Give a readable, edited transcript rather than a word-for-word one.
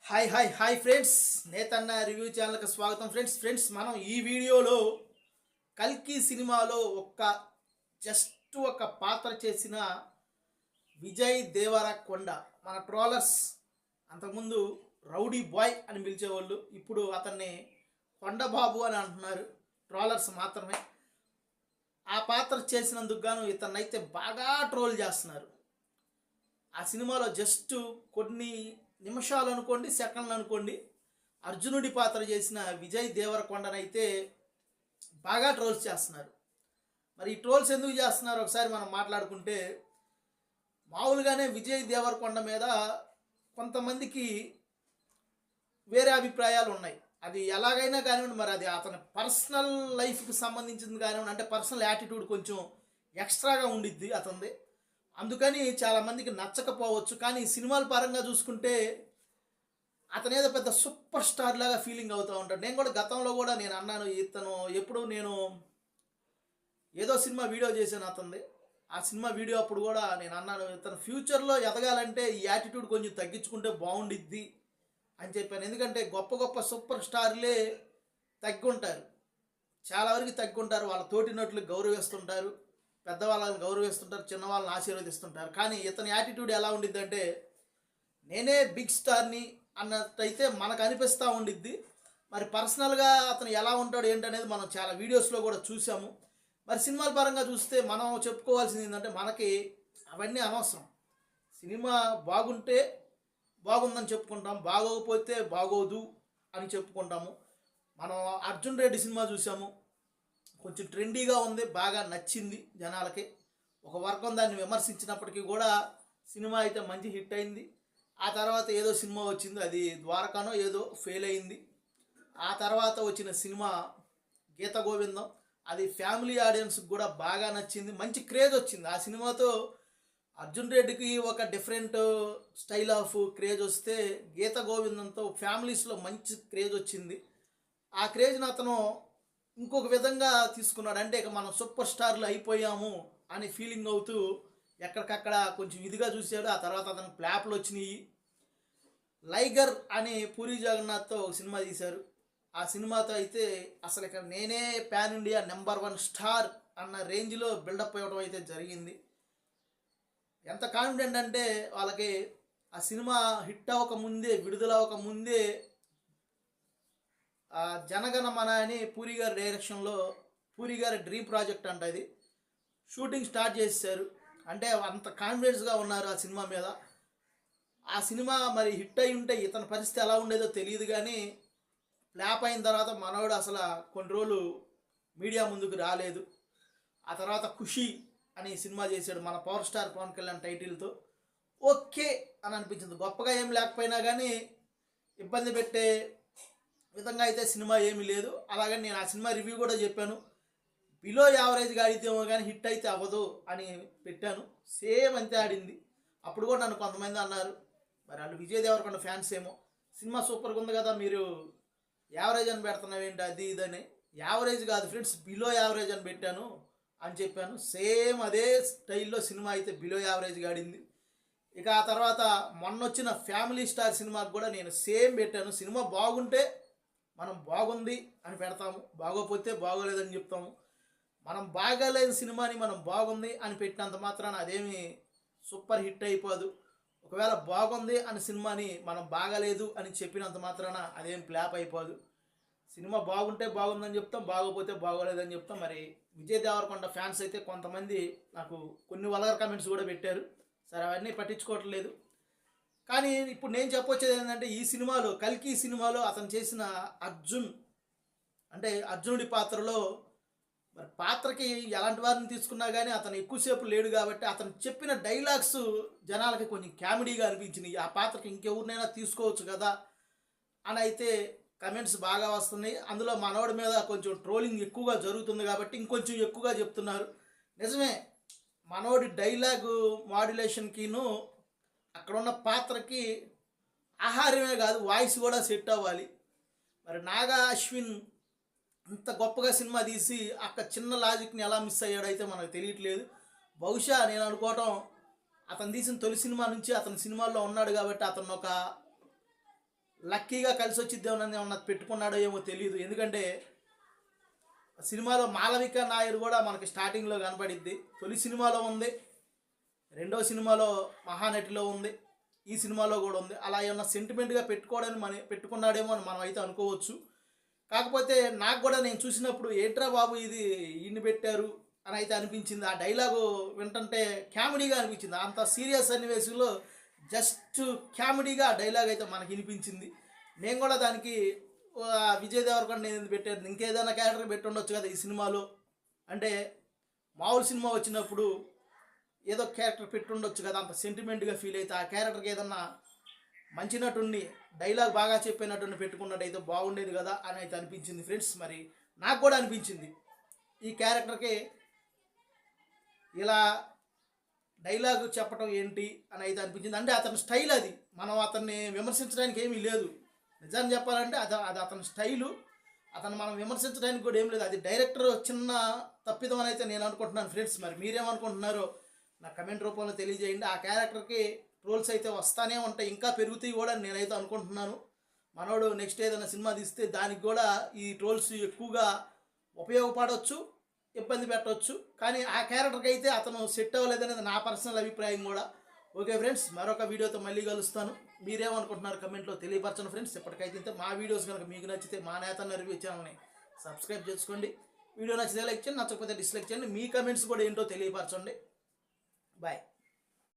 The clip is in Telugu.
హాయ్ ఫ్రెండ్స్, నేతన్న రివ్యూ ఛానల్కి స్వాగతం. ఫ్రెండ్స్ మనం ఈ వీడియోలో కల్కి సినిమాలో జస్ట్ ఒక పాత్ర చేసిన విజయ్ దేవరకొండ, మన ట్రోలర్స్ అంతకుముందు రౌడీ బాయ్ అని పిలిచేవాళ్ళు, ఇప్పుడు అతన్ని కొండబాబు అని అంటున్నారు ట్రోలర్స్ మాత్రమే. ఆ పాత్ర చేసినందుకు గాను ఇతన్నైతే బాగా ట్రోల్ చేస్తున్నారు. ఆ సినిమాలో జస్ట్ కొన్ని నిమిషాలు అనుకోండి, సెకండ్లు అనుకోండి, అర్జునుడి పాత్ర చేసిన విజయ్ దేవరకొండనైతే బాగా ట్రోల్స్ చేస్తున్నారు. మరి ఈ ట్రోల్స్ ఎందుకు చేస్తున్నారు ఒకసారి మనం మాట్లాడుకుంటే, మామూలుగానే విజయ్ దేవరకొండ మీద కొంతమందికి వేరే అభిప్రాయాలు ఉన్నాయి. అది ఎలాగైనా కానివ్వండి, మరి అది అతని పర్సనల్ లైఫ్కి సంబంధించింది కానివ్వండి, అంటే పర్సనల్ యాటిట్యూడ్ కొంచెం ఎక్స్ట్రాగా ఉండిద్ది అతనిది, అందుకని చాలామందికి నచ్చకపోవచ్చు. కానీ సినిమాల పరంగా చూసుకుంటే అతనేదో పెద్ద సూపర్ స్టార్ లాగా ఫీలింగ్ అవుతూ ఉంటాడు. నేను కూడా గతంలో కూడా నేను అన్నాను, ఇతను ఎప్పుడు నేను ఏదో సినిమా వీడియో చేశాను అతనిది. ఆ సినిమా వీడియో అప్పుడు కూడా నేను అన్నాను, ఇతను ఫ్యూచర్లో ఎదగాలంటే ఈ యాటిట్యూడ్ కొంచెం తగ్గించుకుంటే బాగుండిద్ది అని చెప్పాను. ఎందుకంటే గొప్ప గొప్ప సూపర్ స్టార్లే తగ్గుంటారు, చాలా వరకు తగ్గుంటారు. వాళ్ళ తోటి నటులు గౌరవిస్తుంటారు, పెద్దవాళ్ళని గౌరవిస్తుంటారు, చిన్నవాళ్ళని ఆశీర్వదిస్తుంటారు. కానీ ఇతని యాటిట్యూడ్ ఎలా ఉండిద్దంటే, నేనే బిగ్ స్టార్ని అన్నట్టయితే మనకు అనిపిస్తూ ఉండిద్ది. మరి పర్సనల్గా అతను ఎలా ఉంటాడు ఏంటనేది మనం చాలా వీడియోస్లో కూడా చూసాము. మరి సినిమాల పరంగా చూస్తే మనం చెప్పుకోవాల్సింది ఏంటంటే, మనకి అవన్నీ అనవసరం. సినిమా బాగుంటే బాగుందని చెప్పుకుంటాం, బాగోకపోతే బాగోదు అని చెప్పుకుంటాము. మనం అర్జున్ రెడ్డి సినిమా చూసాము, కొంచెం ట్రెండీగా ఉంది, బాగా నచ్చింది జనాలకి. ఒక వర్గం దాన్ని విమర్శించినప్పటికీ కూడా సినిమా అయితే మంచి హిట్ అయింది. ఆ తర్వాత ఏదో సినిమా వచ్చింది, అది ద్వారకానో ఏదో ఫెయిల్ అయింది. ఆ తర్వాత వచ్చిన సినిమా గీత గోవిందం, అది ఫ్యామిలీ ఆడియన్స్కి కూడా బాగా నచ్చింది, మంచి క్రేజ్ వచ్చింది. ఆ సినిమాతో అర్జున్ రెడ్డికి ఒక డిఫరెంట్ స్టైల్ ఆఫ్ క్రేజ్ వస్తే, గీత గోవిందంతో ఫ్యామిలీస్లో మంచి క్రేజ్ వచ్చింది. ఆ క్రేజ్ని అతను ఇంకొక విధంగా తీసుకున్నాడు. అంటే ఇక మనం సూపర్ స్టార్లు అయిపోయాము అని ఫీలింగ్ అవుతూ ఎక్కడికక్కడ కొంచెం ఇదిగా చూశాడు. ఆ తర్వాత అతనికి ప్లాప్లు వచ్చినాయి. లైగర్ అని పూరి జగన్నాథ్తో ఒక సినిమా తీశారు. ఆ సినిమాతో అయితే అసలు ఇక నేనే పాన్ ఇండియా నెంబర్ 1 స్టార్ అన్న రేంజ్లో బిల్డప్ అవ్వడం అయితే జరిగింది. ఎంత కాన్ఫిడెంట్ అంటే వాళ్ళకి ఆ సినిమా హిట్ అవ్వకముందే, విడుదల అవ్వకముందే జనగణమన అని పూరి గారి డైరెక్షన్లో, పూరి గారి డ్రీమ్ ప్రాజెక్ట్ అంట, ఇది షూటింగ్ స్టార్ట్ చేశారు. అంటే అంత కాన్ఫిడెన్స్గా ఉన్నారు ఆ సినిమా మీద. ఆ సినిమా మరి హిట్ అయి ఉంటే ఇతని పరిస్థితి ఎలా ఉండేదో తెలియదు. కానీ ఫ్లాప్ అయిన తర్వాత మనోడు అసలు కొన్ని రోజులు మీడియా ముందుకు రాలేదు. ఆ తర్వాత ఖుషి అని సినిమా చేశాడు, మన పవర్ స్టార్ పవన్ కళ్యాణ్ టైటిల్తో. ఓకే అని అనిపించింది, గొప్పగా ఏం లేకపోయినా కానీ ఇబ్బంది పెట్టే విధంగా అయితే సినిమా ఏమీ లేదు. అలాగని నేను ఆ సినిమా రివ్యూ కూడా చెప్పాను, బిలో యావరేజ్గా ఆడితేమో కానీ హిట్ అయితే అవ్వదు అని పెట్టాను. సేమ్ అంతే ఆడింది. అప్పుడు కూడా నన్ను కొంతమంది అన్నారు, మరి వాళ్ళు విజయ్ దేవరకొండ ఫ్యాన్స్ ఏమో, సినిమా సూపర్గా ఉంది కదా, మీరు యావరేజ్ అని పెడుతున్నావేంటి అది ఇదని. యావరేజ్ కాదు ఫ్రెండ్స్, బిలో యావరేజ్ అని పెట్టాను అని చెప్పాను. సేమ్ అదే స్టైల్లో సినిమా అయితే బిలో యావరేజ్గా ఆడింది. ఇక ఆ తర్వాత మొన్న వచ్చిన ఫ్యామిలీ స్టార్ సినిమాకి కూడా నేను సేమ్ పెట్టాను. సినిమా బాగుంటే మనం బాగుంది అని పెడతాము, బాగోపోతే బాగోలేదని చెప్తాము. మనం బాగాలేని సినిమాని మనం బాగుంది అని పెట్టినంత మాత్రాన అదేమి సూపర్ హిట్ అయిపోదు. ఒకవేళ బాగుంది అని సినిమాని మనం బాగాలేదు అని చెప్పినంత మాత్రాన అదేం ఫ్లాప్ అయిపోదు. సినిమా బాగుంటే బాగుందని చెప్తాం, బాగోపోతే బాగోలేదని చెప్తాం. మరి విజయ్ దేవరకొండ ఫ్యాన్స్ అయితే కొంతమంది నాకు కొన్ని వల్గర్ కామెంట్స్ కూడా పెట్టారు. సరే, అవన్నీ పట్టించుకోవట్లేదు. కానీ ఇప్పుడు నేను చెప్పొచ్చేది ఏంటంటే, ఈ సినిమాలో కల్కి సినిమాలో అతను చేసిన అర్జున్, అంటే అర్జునుడి పాత్రలో, మరి పాత్రకి ఎలాంటి వారిని తీసుకున్నా కానీ అతను ఎక్కువసేపు లేడు కాబట్టి అతను చెప్పిన డైలాగ్స్ జనాలకి కొంచెం కామెడీగా అనిపించినాయి. ఆ పాత్రకి ఇంకెవరినైనా తీసుకోవచ్చు కదా అని అయితే కమెంట్స్ బాగా వస్తున్నాయి. అందులో మనోడి మీద కొంచెం ట్రోలింగ్ ఎక్కువగా జరుగుతుంది కాబట్టి ఇంకొంచెం ఎక్కువగా చెప్తున్నారు. నిజమే, మనోడి డైలాగు మాడ్యులేషన్కిను అక్కడున్న పాత్రకి ఆహారమే కాదు, వాయిస్ కూడా సెట్ అవ్వాలి. మరి నాగా అశ్విన్ అంత గొప్పగా సినిమా తీసి అక్కడ చిన్న లాజిక్ని ఎలా మిస్ అయ్యాడో అయితే మనకు తెలియట్లేదు. బహుశా నేను అనుకోవటం, అతను తీసిన తొలి సినిమా నుంచి అతని సినిమాల్లో ఉన్నాడు కాబట్టి అతను ఒక లక్కీగా కలిసి వచ్చిద్దామని ఏమన్నా పెట్టుకున్నాడో ఏమో తెలియదు. ఎందుకంటే సినిమాలో మాళవిక నాయుడు కూడా మనకి స్టార్టింగ్లో కనపడిద్ది. తొలి సినిమాలో ఉంది, రెండో సినిమాలో మహానటిలో ఉంది, ఈ సినిమాలో కూడా ఉంది. అలా ఏమన్నా సెంటిమెంట్గా పెట్టుకున్నాడేమో అని మనం అయితే అనుకోవచ్చు. కాకపోతే నాకు కూడా నేను చూసినప్పుడు ఏంట్రా బాబు ఇది ఇన్ని పెట్టారు అని అయితే అనిపించింది. ఆ డైలాగు వింటుంటే కామెడీగా అనిపించింది. అంత సీరియస్ సన్నివేశంలో జస్ట్ కామెడీగా ఆ డైలాగ్ అయితే మనకి వినిపించింది. నేను కూడా దానికి విజయ్ దేవరకొండ నేను ఎందుకు పెట్టాను, ఇంకేదైనా క్యారెక్టర్ పెట్టి ఉండొచ్చు కదా ఈ సినిమాలో అంటే, మామూలు సినిమా వచ్చినప్పుడు ఏదో క్యారెక్టర్ పెట్టి ఉండొచ్చు కదా, అంత సెంటిమెంట్గా ఫీల్ అయితే ఆ క్యారెక్టర్కి ఏదన్నా మంచి నటుడిని డైలాగ్ బాగా చెప్పే నటుడిని పెట్టుకున్నట్టయితే బాగుండేది కదా అని అయితే అనిపించింది ఫ్రెండ్స్. మరి నాకు కూడా అనిపించింది ఈ క్యారెక్టర్కి ఇలా డైలాగ్ చెప్పటం ఏంటి అని అయితే అనిపించింది. అంటే అతని స్టైల్ అది, మనం అతన్ని విమర్శించడానికి ఏమీ లేదు. నిజాన్ని చెప్పాలంటే అది అతని స్టైలు, అతను మనం విమర్శించడానికి కూడా ఏం లేదు. అది డైరెక్టర్ చిన్న తప్పిదం అని అయితే నేను అనుకుంటున్నాను ఫ్రెండ్స్. మరి మీరేమనుకుంటున్నారో నా కమెంట్ రూపంలో తెలియజేయండి. ఆ క్యారెక్టర్కి ట్రోల్స్ అయితే వస్తానే ఉంటాయి, ఇంకా పెరుగుతాయి కూడా నేనైతే అనుకుంటున్నాను. మనోడు నెక్స్ట్ ఏదైనా సినిమా తీస్తే దానికి కూడా ఈ ట్రోల్స్ ఎక్కువగా ఉపయోగపడవచ్చు, ఇబ్బంది పెట్టవచ్చు. కానీ ఆ క్యారెక్టర్కి అయితే అతను సెట్ అవ్వలేదనేది నా పర్సనల్ అభిప్రాయం కూడా. ఓకే ఫ్రెండ్స్, మరొక వీడియోతో మళ్ళీ కలుస్తాను. మీరేమనుకుంటున్నారు కమెంట్లో తెలియపరచండి ఫ్రెండ్స్. ఇప్పటికైతే ఇంతే. మా వీడియోస్ కనుక మీకు నచ్చితే మా నేతన్న రివ్యూ ఛానల్ని సబ్స్క్రైబ్ చేసుకోండి. వీడియో నచ్చితే లైక్ చేయండి, నచ్చకపోతే డిస్లైక్ చేయండి. మీ కమెంట్స్ కూడా ఏంటో తెలియపరచండి. బాయ్.